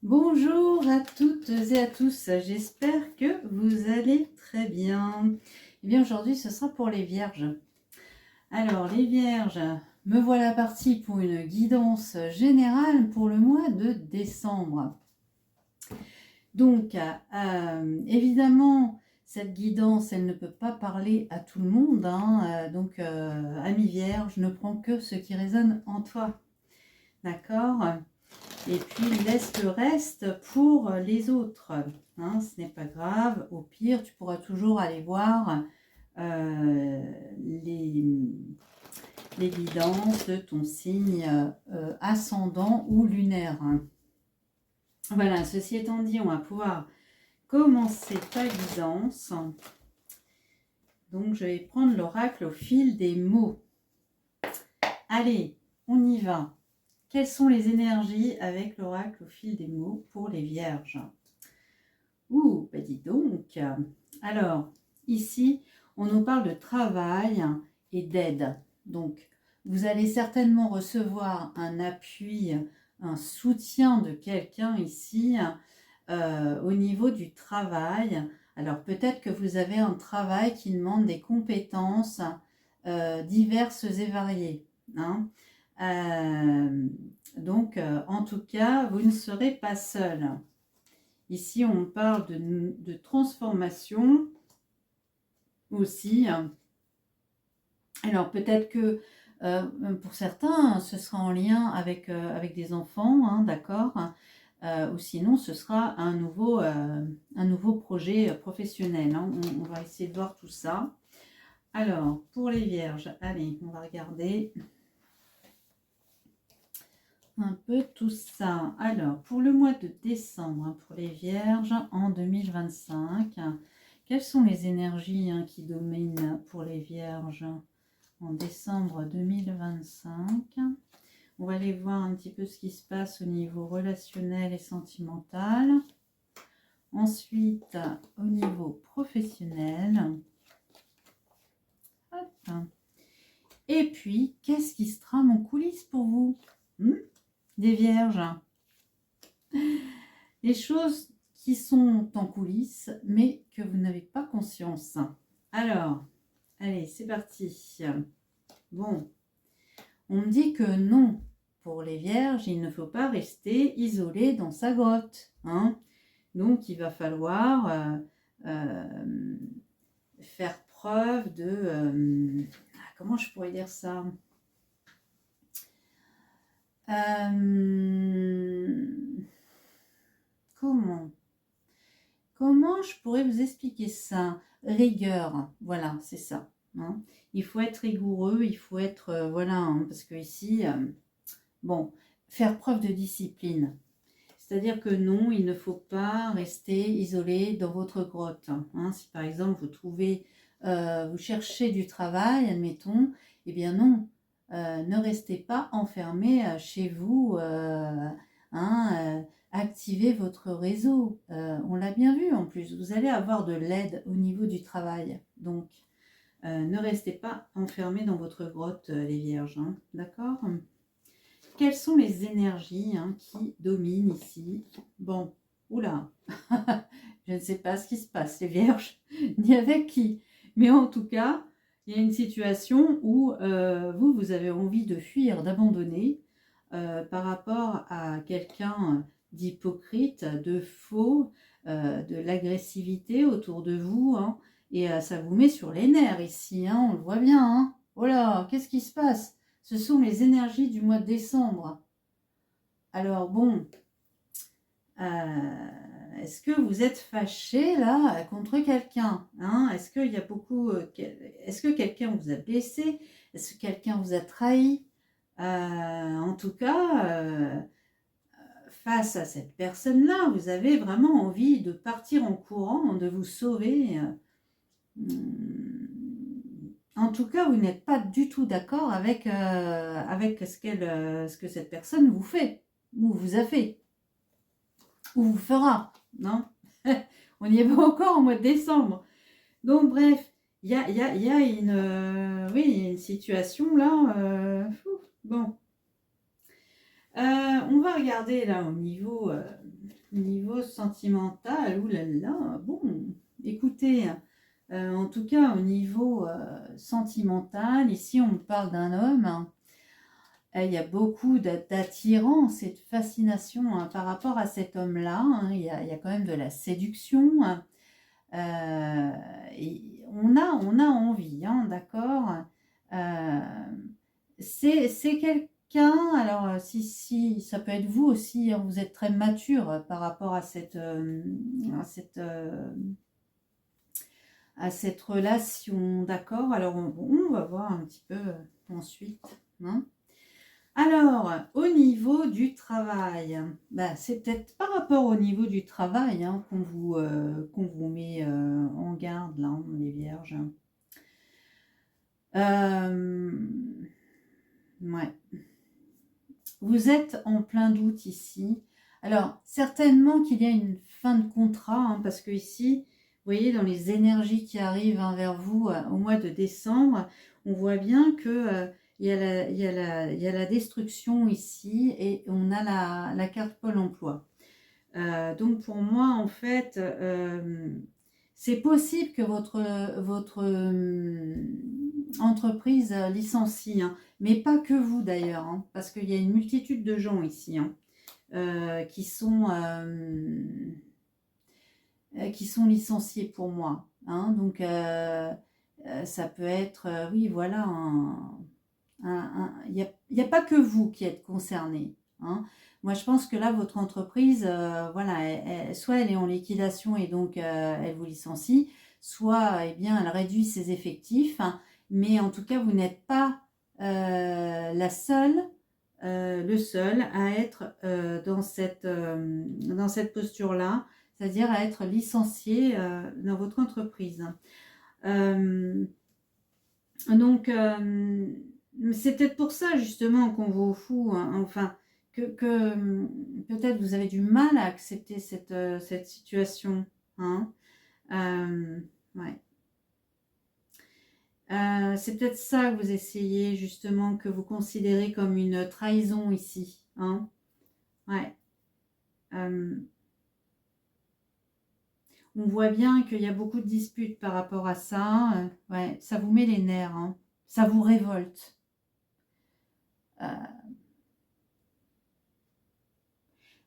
Bonjour à toutes et à tous, j'espère que vous allez très bien. Eh bien aujourd'hui ce sera pour les vierges. Alors les vierges, me voilà partie pour une guidance générale pour le mois de décembre. Donc évidemment cette guidance elle ne peut pas parler à tout le monde, donc amis vierges, ne prends que ce qui résonne en toi. D'accord ? Et puis laisse le reste pour les autres. Ce n'est pas grave. Au pire, tu pourras toujours aller voir les guidances de ton signe ascendant ou lunaire. Voilà, ceci étant dit, on va pouvoir commencer ta guidance. Donc, je vais prendre l'oracle au fil des mots. Allez, on y va. Quelles sont les énergies avec l'oracle au fil des mots pour les vierges? Ouh, bah dis donc. Alors, ici, on nous parle de travail et d'aide. Donc, vous allez certainement recevoir un appui, un soutien de quelqu'un ici au niveau du travail. Alors, peut-être que vous avez un travail qui demande des compétences diverses et variées. Donc, en tout cas, vous ne serez pas seul. Ici, on parle de transformation aussi. Alors, peut-être que pour certains, ce sera en lien avec des enfants, d'accord, ou sinon, ce sera un nouveau projet professionnel. On va essayer de voir tout ça. Alors, pour les vierges, allez, on va regarder un peu tout ça. Alors, pour le mois de décembre, pour les vierges en 2025, quelles sont les énergies qui dominent pour les vierges en décembre 2025? On va aller voir un petit peu ce qui se passe au niveau relationnel et sentimental. Ensuite, au niveau professionnel. Hop. Et puis, qu'est-ce qui se trame en coulisses pour vous des vierges? Les choses qui sont en coulisses, mais que vous n'avez pas conscience. Alors, allez, c'est parti. Bon, on me dit que non, pour les vierges, il ne faut pas rester isolé dans sa grotte. Donc, il va falloir faire preuve de... comment je pourrais dire ça? Comment je pourrais vous expliquer ça? Rigueur, voilà, c'est ça. Il faut être rigoureux, il faut être, voilà, parce que ici, bon, faire preuve de discipline. C'est-à-dire que non, il ne faut pas rester isolé dans votre grotte. Si par exemple vous cherchez du travail, admettons, eh bien non, ne restez pas enfermé chez vous. Activez votre réseau. On l'a bien vu en plus, vous allez avoir de l'aide au niveau du travail. Donc, ne restez pas enfermé dans votre grotte, les vierges. D'accord ? Quelles sont les énergies qui dominent ici? Bon, oula, je ne sais pas ce qui se passe, les vierges, ni avec qui. Mais en tout cas, il y a une situation où vous avez envie de fuir, d'abandonner par rapport à quelqu'un d'hypocrite, de faux, de l'agressivité autour de vous. Et ça vous met sur les nerfs ici, on le voit bien. Oh là, qu'est-ce qui se passe? Ce sont les énergies du mois de décembre. Alors bon, est-ce que vous êtes fâché là contre quelqu'un? Est-ce qu'il y a est-ce que quelqu'un vous a blessé? Est-ce que quelqu'un vous a trahi? En tout cas, face à cette personne-là, vous avez vraiment envie de partir en courant, de vous sauver. En tout cas, vous n'êtes pas du tout d'accord avec ce que cette personne vous fait, ou vous a fait, ou vous fera, non? On n'y est pas encore au mois de décembre. Donc bref, il y a une situation là. Bon. On va regarder là au niveau Niveau sentimental, oulala, bon, écoutez, en tout cas au niveau sentimental, ici on parle d'un homme, hein, il y a beaucoup d'attirance et de fascination hein, par rapport à cet homme-là, hein, il y a quand même de la séduction, hein, et on a envie, hein, d'accord, c'est quelqu'un, alors si ça peut être vous aussi, hein, vous êtes très mature par rapport à à à cette relation, d'accord. Alors on va voir un petit peu ensuite, hein. Alors, au niveau du travail, bah, c'est peut-être par rapport au niveau du travail hein, qu'on vous met en garde, là, hein, les vierges. Ouais. Vous êtes en plein doute ici. Alors, certainement qu'il y a une fin de contrat, hein, parce que ici, vous voyez, dans les énergies qui arrivent hein, vers vous au mois de décembre, on voit bien que il y a la destruction ici et on a la carte Pôle emploi. Donc, pour moi, en fait, c'est possible que votre entreprise licencie, hein, mais pas que vous d'ailleurs, hein, parce qu'il y a une multitude de gens ici hein, qui sont licenciés pour moi. Hein, donc, ça peut être, oui, voilà, il n'y a pas que vous qui êtes concerné. Hein. Moi, je pense que là, votre entreprise, voilà, soit elle est en liquidation et donc elle vous licencie, soit eh bien, elle réduit ses effectifs. Hein, mais en tout cas, vous n'êtes pas la seule, le seul à être dans cette posture-là, c'est-à-dire à être licencié dans votre entreprise. Donc, c'est peut-être pour ça justement qu'on vous fout, hein, enfin, que peut-être vous avez du mal à accepter cette situation. Hein. Ouais. C'est peut-être ça que vous essayez justement, que vous considérez comme une trahison ici. Hein. Ouais. On voit bien qu'il y a beaucoup de disputes par rapport à ça. Ouais, ça vous met les nerfs. Hein. Ça vous révolte.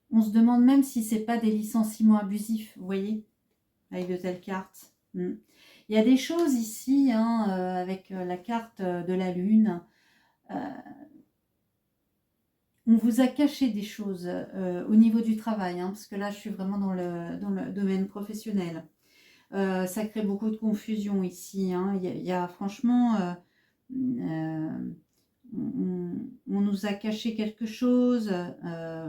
On se demande même si c'est pas des licenciements abusifs, vous voyez, avec de telles cartes. Il y a des choses ici, hein, avec la carte de la Lune. On vous a caché des choses au niveau du travail, hein, parce que là, je suis vraiment dans le domaine professionnel. Ça crée beaucoup de confusion ici. Hein. Il y a franchement... on nous a caché quelque chose,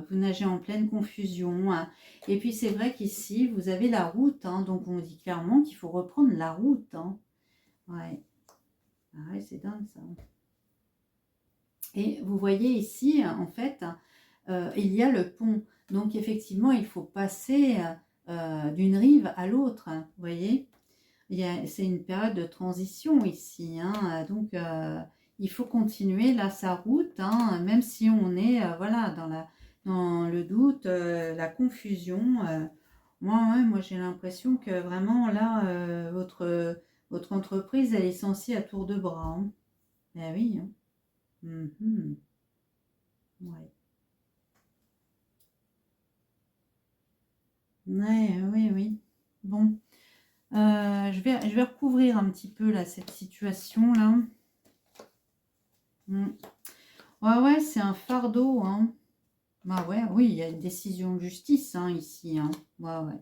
vous nagez en pleine confusion. Hein. Et puis c'est vrai qu'ici, vous avez la route, hein, donc on dit clairement qu'il faut reprendre la route. Hein. Ouais. Ah ouais, c'est dingue ça. Et vous voyez ici, en fait, il y a le pont. Donc effectivement, il faut passer d'une rive à l'autre. Hein, vous voyez, c'est une période de transition ici. Hein, donc il faut continuer là sa route, hein, même si on est voilà, dans le doute, la confusion. Moi j'ai l'impression que vraiment là, votre entreprise, elle est censée à tour de bras. Hein. Ben oui. Hein. Ouais. Ouais, oui, oui. Bon, je vais recouvrir un petit peu là cette situation là. Ouais, ouais, c'est un fardeau, hein. Bah ouais, oui, il y a une décision de justice hein, ici. Hein. Ouais, ouais,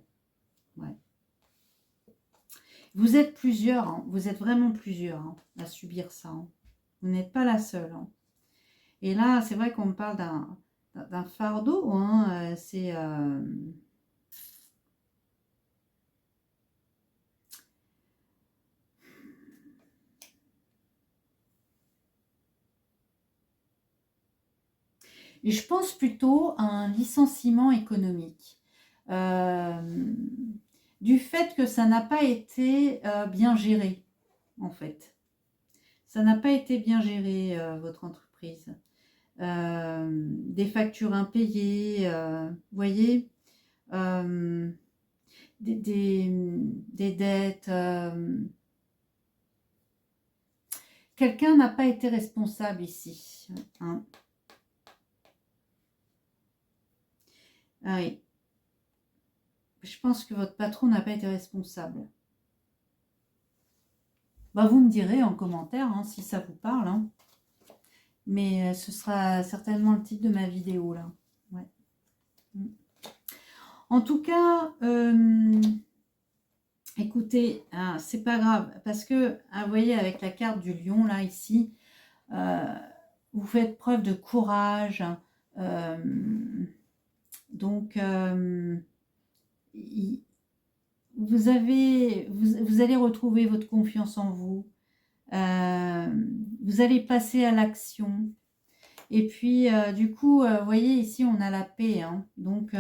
ouais. Vous êtes plusieurs, hein. Vous êtes vraiment plusieurs hein, à subir ça. Hein. Vous n'êtes pas la seule. Hein. Et là, c'est vrai qu'on me parle d'un fardeau. Hein. C'est... Et je pense plutôt à un licenciement économique. Du fait que ça n'a pas été bien géré, en fait. Ça n'a pas été bien géré, votre entreprise. Des factures impayées, vous voyez, des dettes. Quelqu'un n'a pas été responsable ici. Hein. Ah oui. Je pense que votre patron n'a pas été responsable. Bah, vous me direz en commentaire hein, si ça vous parle. Hein. Mais ce sera certainement le titre de ma vidéo là. Ouais. En tout cas, écoutez, hein, c'est pas grave. Parce que, vous voyez, avec la carte du lion là, ici, vous faites preuve de courage. Donc, vous allez retrouver votre confiance en vous. Vous allez passer à l'action. Et puis, du coup, vous voyez, ici, on a la paix. Hein. Donc,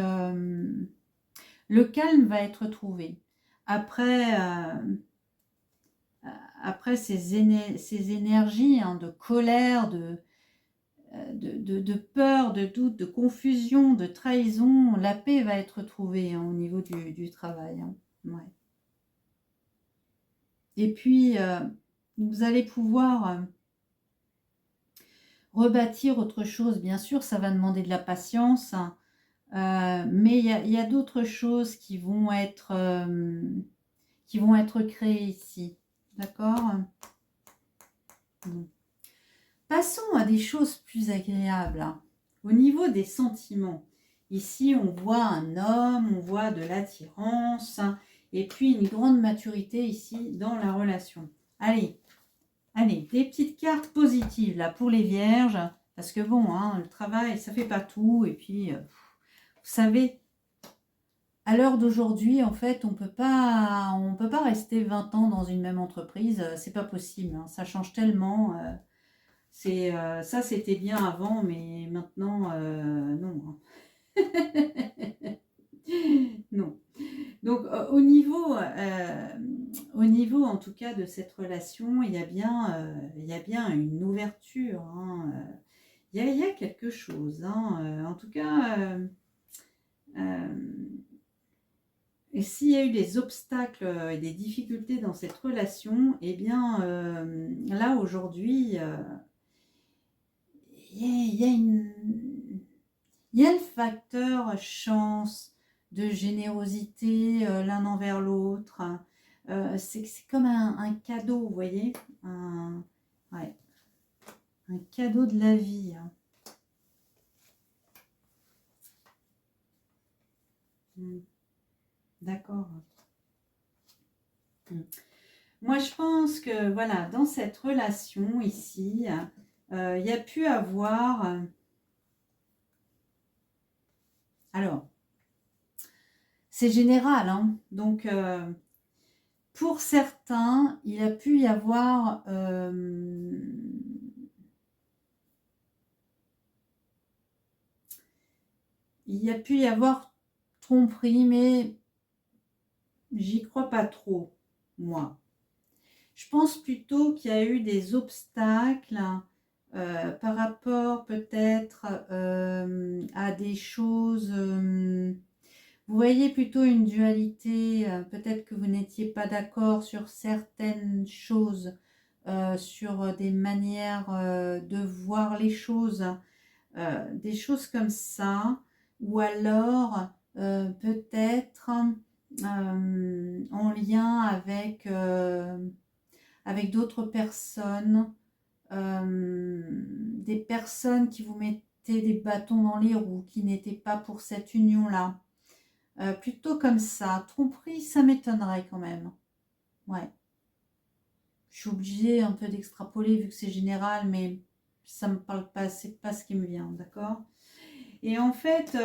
le calme va être trouvé. Après, ces énergies hein, de colère, de peur, de doute, de confusion, de trahison, la paix va être trouvée hein, au niveau du travail. Hein. Ouais. Et puis, vous allez pouvoir rebâtir autre chose. Bien sûr, ça va demander de la patience, hein, mais il y a d'autres choses qui vont être créées ici. D'accord ? Passons à des choses plus agréables. Hein. Au niveau des sentiments, ici, on voit un homme, on voit de l'attirance, hein, et puis une grande maturité ici dans la relation. Allez, des petites cartes positives là pour les vierges, parce que bon, hein, le travail, ça fait pas tout, et puis, vous savez, à l'heure d'aujourd'hui, en fait, on peut pas rester 20 ans dans une même entreprise, c'est pas possible, hein, ça change tellement, ça c'était bien avant, mais maintenant, non. Hein. Non. Donc, au niveau en tout cas de cette relation, il y a bien une ouverture. Hein, il y a quelque chose. Hein, en tout cas, et s'il y a eu des obstacles et des difficultés dans cette relation, eh bien, là, aujourd'hui, il y a le facteur chance, de générosité l'un envers l'autre. C'est comme un cadeau, vous voyez, ouais, un cadeau de la vie. Hein. D'accord. Moi, je pense que, voilà, dans cette relation ici, il y a pu avoir... alors, c'est général, hein, donc... pour certains, il a pu y avoir tromperie, mais j'y crois pas trop, moi. Je pense plutôt qu'il y a eu des obstacles par rapport peut-être à des choses... vous voyez plutôt une dualité, peut-être que vous n'étiez pas d'accord sur certaines choses, sur des manières de voir les choses, des choses comme ça, ou alors peut-être en lien avec d'autres personnes, des personnes qui vous mettaient des bâtons dans les roues, qui n'étaient pas pour cette union-là. Plutôt comme ça. Tromperie, ça m'étonnerait quand même. Ouais. Je suis obligée un peu d'extrapoler vu que c'est général, mais ça me parle pas, c'est pas ce qui me vient, d'accord? Et en fait,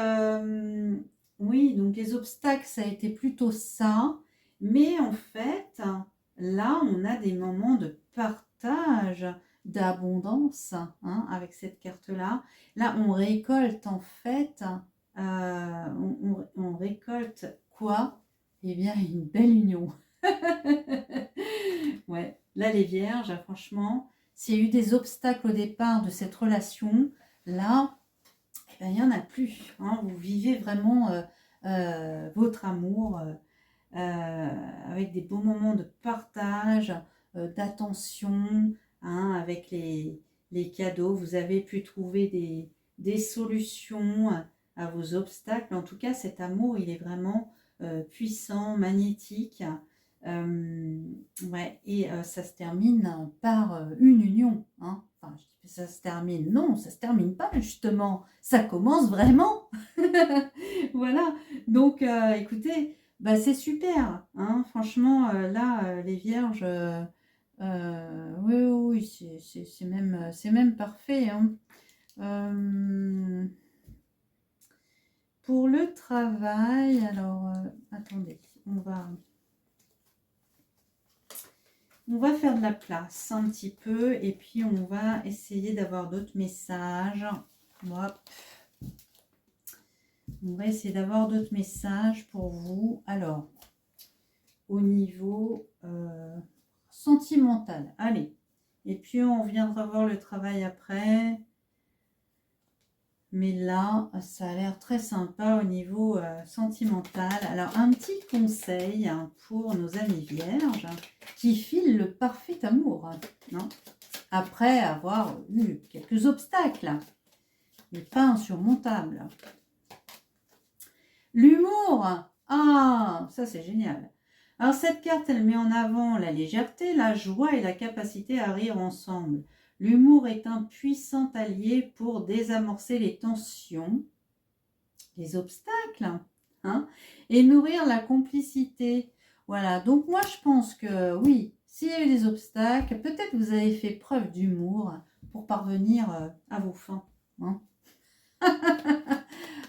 oui, donc les obstacles, ça a été plutôt ça. Mais en fait, là, on a des moments de partage, d'abondance, hein, avec cette carte-là. Là, on récolte en fait... on récolte quoi? Eh bien, une belle union. Ouais, là, les vierges, franchement, s'il y a eu des obstacles au départ de cette relation, là, eh ben, il n'y en a plus. Hein. Vous vivez vraiment votre amour avec des beaux moments de partage, d'attention, hein, avec les cadeaux. Vous avez pu trouver des solutions à vos obstacles. En tout cas, cet amour, il est vraiment puissant, magnétique. Ouais, et ça se termine par une union. Hein. Enfin, je dis que ça se termine. Non, ça se termine pas, justement. Ça commence vraiment. Voilà. Donc, écoutez, bah, c'est super. Hein. Franchement, là, les vierges, oui, oui, oui, c'est même parfait. Hein. Pour le travail, alors, attendez, on va faire de la place un petit peu et puis on va essayer d'avoir d'autres messages. Hop. On va essayer d'avoir d'autres messages pour vous. Alors, au niveau sentimental, allez. Et puis on viendra voir le travail après. Mais là, ça a l'air très sympa au niveau sentimental. Alors, un petit conseil hein, pour nos amis vierges qui filent le parfait amour. Non, après avoir eu quelques obstacles, mais pas insurmontables. L'humour. Ah, ça c'est génial. Alors, cette carte, elle met en avant la légèreté, la joie et la capacité à rire ensemble. L'humour est un puissant allié pour désamorcer les tensions, les obstacles, hein, et nourrir la complicité. Voilà, donc moi je pense que oui, s'il y a eu des obstacles, peut-être vous avez fait preuve d'humour pour parvenir à vos fins. Hein.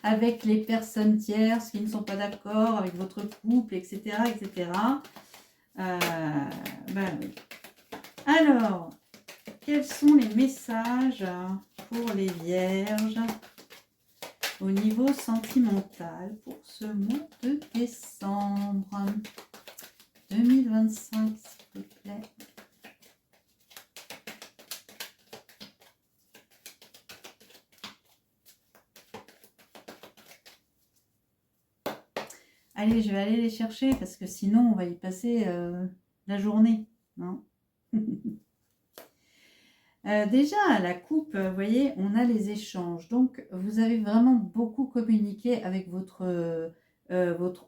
Avec les personnes tierces qui ne sont pas d'accord, avec votre couple, etc. etc. Ben oui. Alors, quels sont les messages pour les vierges au niveau sentimental pour ce mois de décembre 2025, s'il vous plaît? Allez, je vais aller les chercher parce que sinon on va y passer la journée. Non. Déjà, à la coupe, vous voyez, on a les échanges. Donc, vous avez vraiment beaucoup communiqué avec votre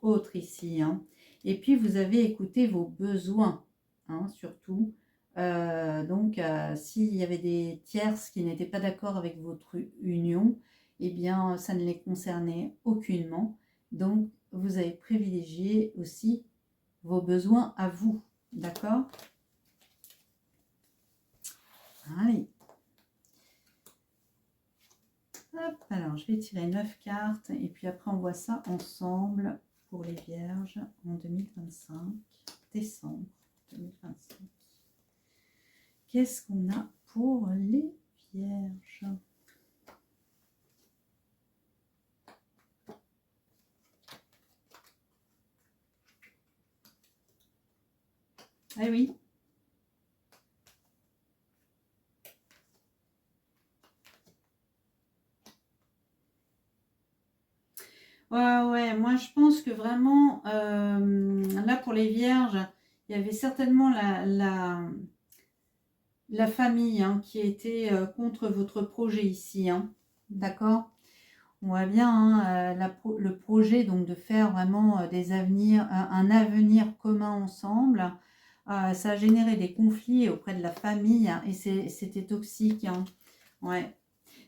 autre ici. Hein. Et puis, vous avez écouté vos besoins, hein, surtout. Donc, s'il y avait des tierces qui n'étaient pas d'accord avec votre union, eh bien, ça ne les concernait aucunement. Donc, vous avez privilégié aussi vos besoins à vous. D'accord ? Allez. Hop, alors je vais tirer 9 cartes et puis après on voit ça ensemble pour les vierges en 2025, décembre 2025. Qu'est-ce qu'on a pour les vierges? Ah oui. Ouais, moi je pense que vraiment, là pour les vierges, il y avait certainement la famille hein, qui était contre votre projet ici. Hein. D'accord? On voit bien hein, le projet donc de faire vraiment un avenir commun ensemble. Ça a généré des conflits auprès de la famille hein, et c'était toxique. Hein. Ouais.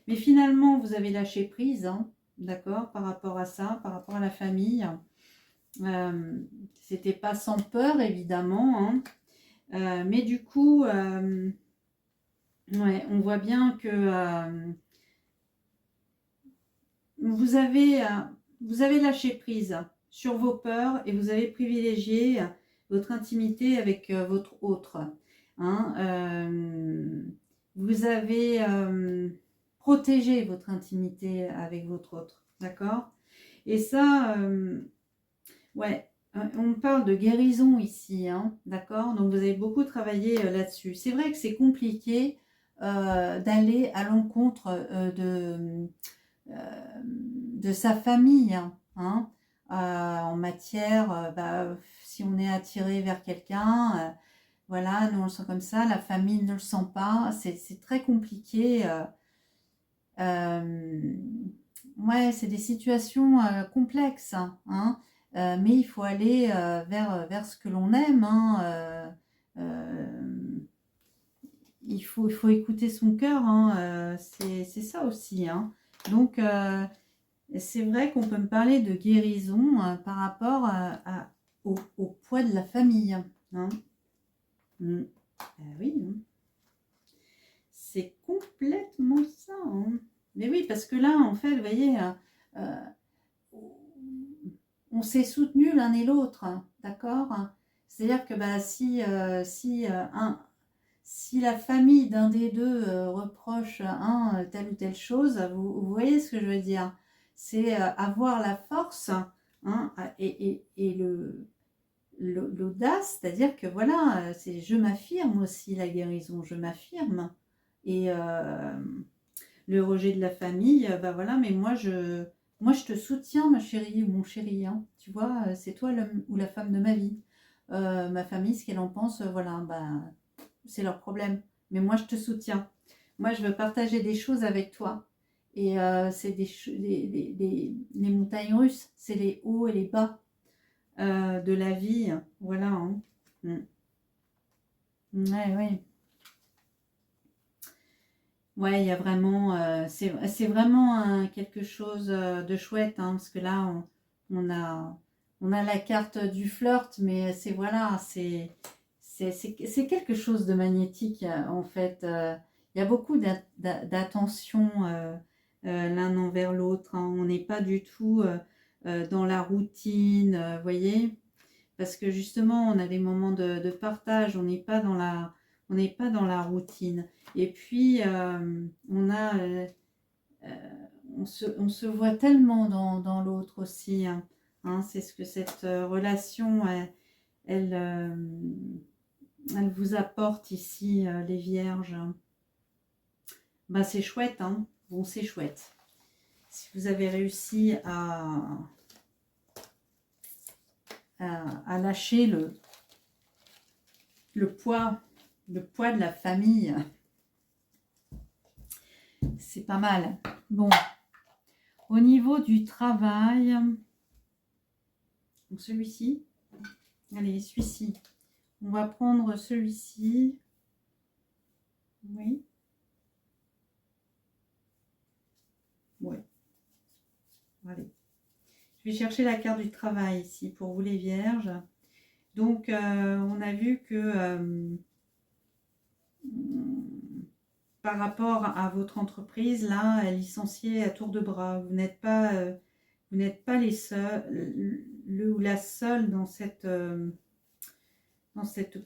Mais finalement, vous avez lâché prise, hein, d'accord, par rapport à ça, par rapport à la famille. C'était pas sans peur, évidemment. Hein. Mais du coup, ouais, on voit bien que vous avez lâché prise sur vos peurs et vous avez privilégié votre intimité avec votre autre. Hein. Vous avez protégé votre intimité avec votre autre. D'accord? Et ça, ouais, on parle de guérison ici. Hein, d'accord? Donc, vous avez beaucoup travaillé là-dessus. C'est vrai que c'est compliqué d'aller à l'encontre de sa famille. Hein. en matière, si on est attiré vers quelqu'un, voilà, nous on le sent comme ça, la famille ne le sent pas, c'est très compliqué. Ouais, c'est des situations complexes, hein, mais il faut aller vers ce que l'on aime, hein, il faut écouter son cœur, hein, c'est ça aussi, hein. Donc, c'est vrai qu'on peut me parler de guérison par rapport au poids de la famille, hein. Oui, hein. C'est complètement ça, hein. Mais oui, parce que là, en fait, vous voyez, euh, on s'est soutenus l'un et l'autre, hein, d'accord? C'est-à-dire que si la famille d'un des deux reproche telle ou telle chose, vous voyez ce que je veux dire? C'est avoir la force, hein, et l'audace, c'est-à-dire que voilà, c'est je m'affirme aussi la guérison, je m'affirme. Et le rejet de la famille, voilà, mais moi je te soutiens, ma chérie ou mon chéri, hein, tu vois, c'est toi l'homme ou la femme de ma vie. Ma famille, ce qu'elle en pense, voilà, c'est leur problème. Mais moi, je te soutiens. Moi, je veux partager des choses avec toi. Et c'est les montagnes russes, c'est les hauts et les bas de la vie. Voilà, hein. Ouais, ouais. Ouais, il y a vraiment, c'est vraiment quelque chose de chouette, hein, parce que là, on on a la carte du flirt, mais c'est voilà, c'est quelque chose de magnétique, en fait. Il y a beaucoup d'attention l'un envers l'autre, hein. On n'est pas du tout dans la routine, vous voyez, parce que justement, on a des moments de partage, on n'est pas dans la routine. Et puis, on se voit tellement dans l'autre aussi, hein. Hein, c'est ce que cette relation, elle vous apporte ici, les vierges. Bah, c'est chouette, hein. Bon, c'est chouette. Si vous avez réussi à lâcher le poids de la famille, c'est pas mal. Bon, au niveau du travail, celui-ci, allez, celui-ci, on va prendre celui-ci, oui, ouais, allez. Je vais chercher la carte du travail ici pour vous les vierges. Donc, on a vu que par rapport à votre entreprise, là, elle est licenciée à tour de bras. Vous n'êtes pas les seuls, le ou la seule dans cette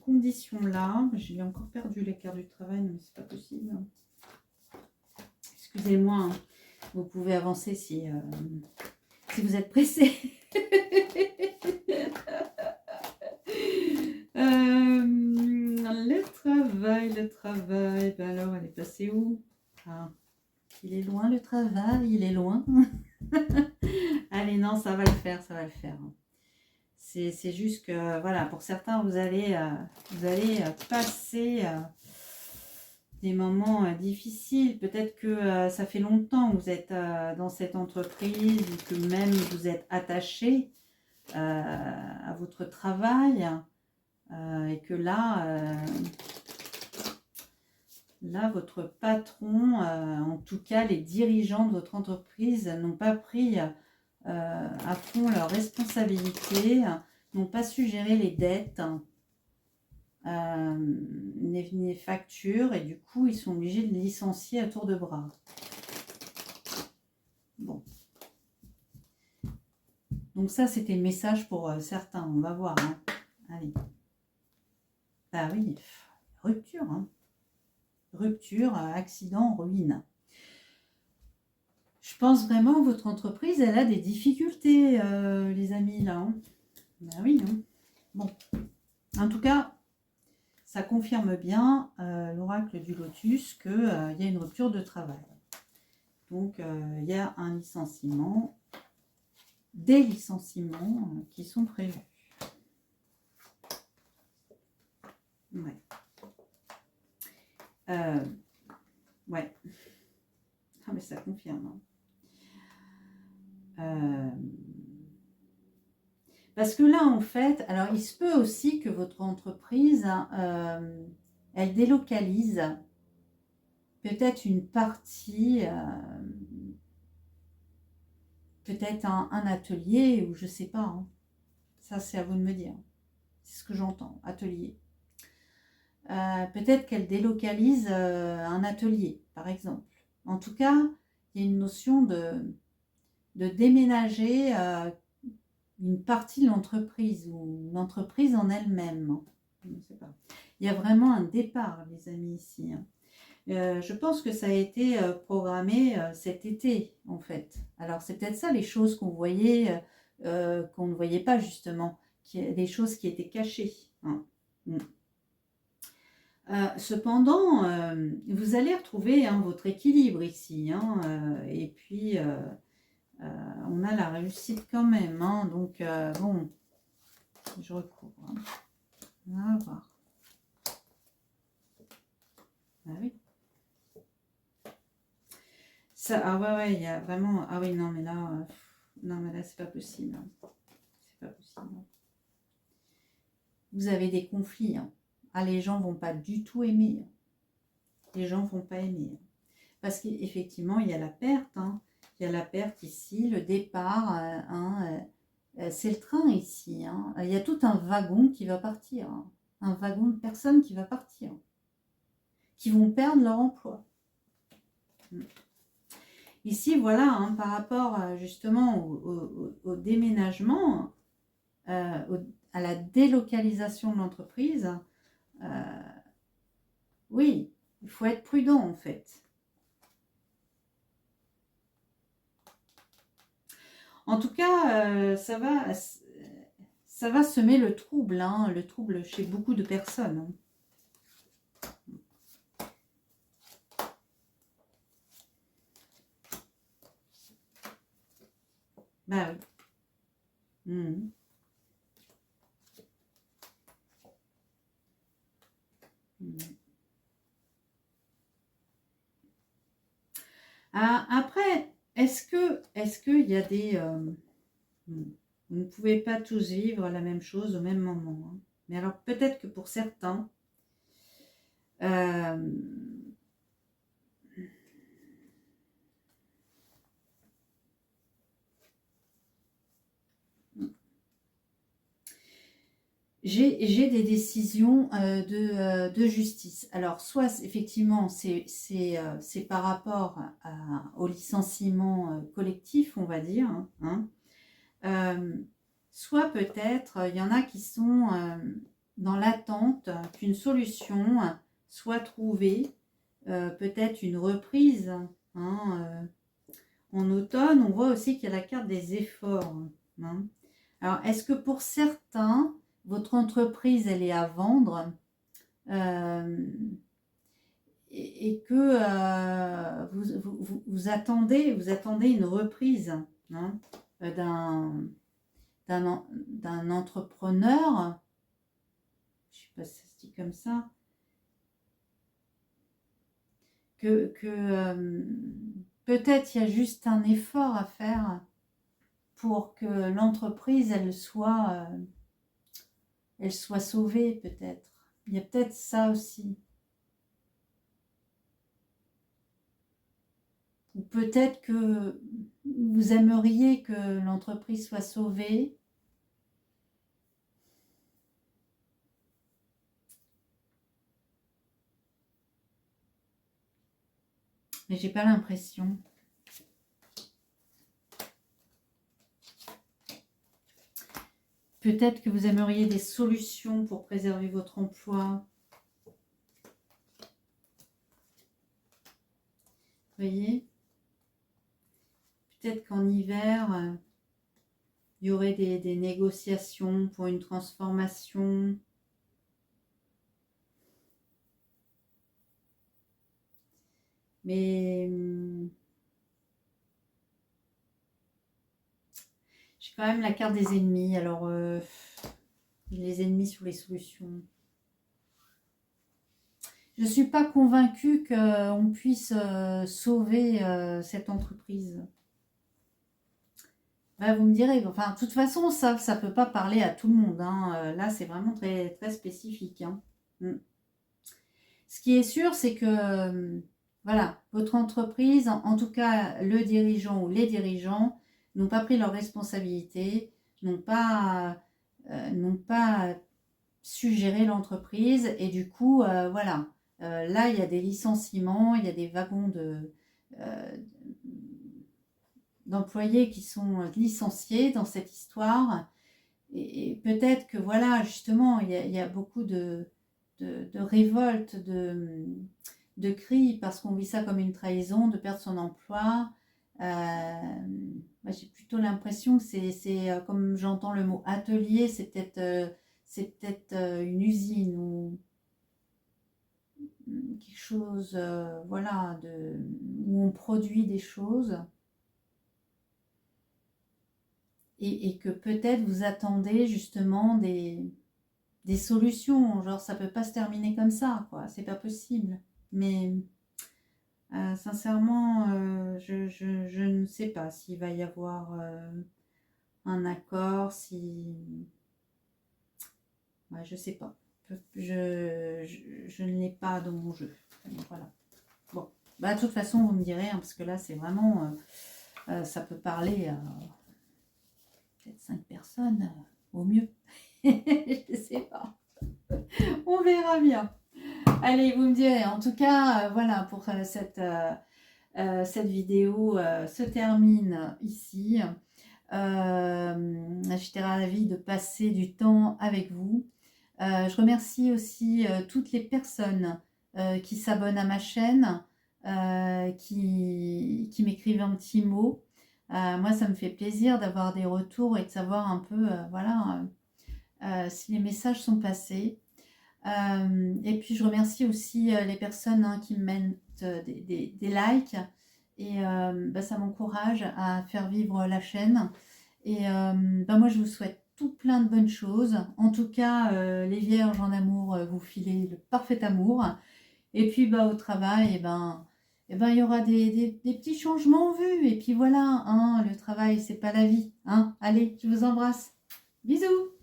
condition-là. J'ai encore perdu les cartes du travail, mais c'est pas possible. Excusez-moi, hein. Vous pouvez avancer si vous êtes pressé. Le travail, ben alors elle est passée où? Ah, il est loin le travail, il est loin. Allez, non, ça va le faire, ça va le faire. C'est juste que, voilà, pour certains, vous allez passer des moments difficiles. Peut-être que ça fait longtemps que vous êtes dans cette entreprise, ou que même vous êtes attaché à votre travail, et que là, votre patron, en tout cas les dirigeants de votre entreprise, n'ont pas pris à fond leurs responsabilités, n'ont pas su gérer les dettes, les factures, et du coup ils sont obligés de licencier à tour de bras. Bon. Donc ça, c'était le message pour certains, on va voir, hein. Allez. Ah oui, rupture, hein. Rupture, accident, ruine. Je pense vraiment que votre entreprise, elle a des difficultés, les amis, là, hein. Ben oui, hein. Bon. En tout cas, ça confirme bien l'oracle du lotus qu'il y a une rupture de travail. Donc, il y a un licenciement. des licenciements qui sont prévus. Ouais. Ouais. Ah, mais ça confirme. Parce que là, en fait, alors il se peut aussi que votre entreprise, elle délocalise peut-être une partie, peut-être un atelier, ou je sais pas. Hein. Ça, c'est à vous de me dire. C'est ce que j'entends, atelier. Peut-être qu'elle délocalise un atelier, par exemple. En tout cas, il y a une notion de déménager une partie de l'entreprise ou l'entreprise en elle-même. Je ne sais pas. Il y a vraiment un départ, les amis, ici. Je pense que ça a été programmé cet été, en fait. Alors, c'est peut-être ça les choses qu'on voyait, qu'on ne voyait pas, justement. Des choses qui étaient cachées. Hein. Cependant, vous allez retrouver votre équilibre ici. Et puis, on a la réussite quand même. Donc, bon, je recouvre. On va voir. Ah oui. Ça, ah ouais, il y a vraiment... Ah oui, non, mais là, c'est pas possible. C'est pas possible. Vous avez des conflits. Ah, les gens vont pas du tout aimer. Les gens vont pas aimer. Parce qu'effectivement, il y a la perte. Il y a la perte ici, le départ. C'est le train ici. Il y a tout un wagon qui va partir. Un wagon de personnes qui va partir. Qui vont perdre leur emploi. Ici, voilà, par rapport justement au déménagement, à la délocalisation de l'entreprise, oui, il faut être prudent en fait. En tout cas, ça va semer le trouble chez beaucoup de personnes. Bah oui. Après, est-ce qu'il y a des... vous ne pouvez pas tous vivre la même chose au même moment. Mais alors peut-être que pour certains, j'ai des décisions de justice. Alors, soit effectivement, c'est par rapport au licenciement collectif, on va dire. Soit peut-être, il y en a qui sont dans l'attente qu'une solution soit trouvée, peut-être une reprise. En automne, on voit aussi qu'il y a la carte des efforts. Alors, est-ce que pour certains, votre entreprise, elle est à vendre et que vous attendez une reprise d'un entrepreneur, je ne sais pas si ça se dit comme ça, que peut-être il y a juste un effort à faire pour que l'entreprise, elle soit sauvée peut-être. Il y a peut-être ça aussi. Ou peut-être que vous aimeriez que l'entreprise soit sauvée. Mais j'ai pas l'impression. Peut-être que vous aimeriez des solutions pour préserver votre emploi. Vous voyez? Peut-être qu'en hiver, il y aurait des négociations pour une transformation. Mais quand même la carte des ennemis. Alors, les ennemis sur les solutions. Je ne suis pas convaincue qu'on puisse sauver cette entreprise. Ben, vous me direz, enfin, de toute façon, ça ne peut pas parler à tout le monde. Hein. Là, c'est vraiment très, très spécifique. Hein. Mm. Ce qui est sûr, c'est que, voilà, votre entreprise, en tout cas, le dirigeant ou les dirigeants, n'ont pas pris leurs responsabilités, n'ont pas suggérer l'entreprise et du coup, voilà, là, il y a des licenciements, il y a des wagons d'employés qui sont licenciés dans cette histoire et peut-être que, voilà, justement, il y a beaucoup de révoltes, de cris parce qu'on vit ça comme une trahison, de perdre son emploi. Moi, j'ai plutôt l'impression que c'est comme j'entends le mot atelier, c'est peut-être une usine ou quelque chose, voilà, où on produit des choses et que peut-être vous attendez justement des solutions, genre ça peut pas se terminer comme ça, quoi, c'est pas possible. Mais sincèrement, je ne sais pas s'il va y avoir un accord, si... Ouais, je sais pas. Je ne l'ai pas dans mon jeu. Voilà. Bon, bah, de toute façon, vous me direz, hein, parce que là, c'est vraiment... ça peut parler à peut-être 5 personnes, au mieux. Je sais pas. On verra bien. Allez, vous me direz. En tout cas, voilà, pour cette vidéo se termine ici. J'étais ravie de passer du temps avec vous. Je remercie aussi toutes les personnes qui s'abonnent à ma chaîne, qui m'écrivent un petit mot. Moi, ça me fait plaisir d'avoir des retours et de savoir un peu voilà, si les messages sont passés. Et puis, je remercie aussi les personnes hein, qui me mettent des likes. Et bah, ça m'encourage à faire vivre la chaîne. Et bah, moi, je vous souhaite tout plein de bonnes choses. En tout cas, les vierges en amour, vous filez le parfait amour. Et puis, bah, au travail, il y aura des petits changements en vue. Et puis voilà, hein, le travail, c'est pas la vie. Hein. Allez, je vous embrasse. Bisous!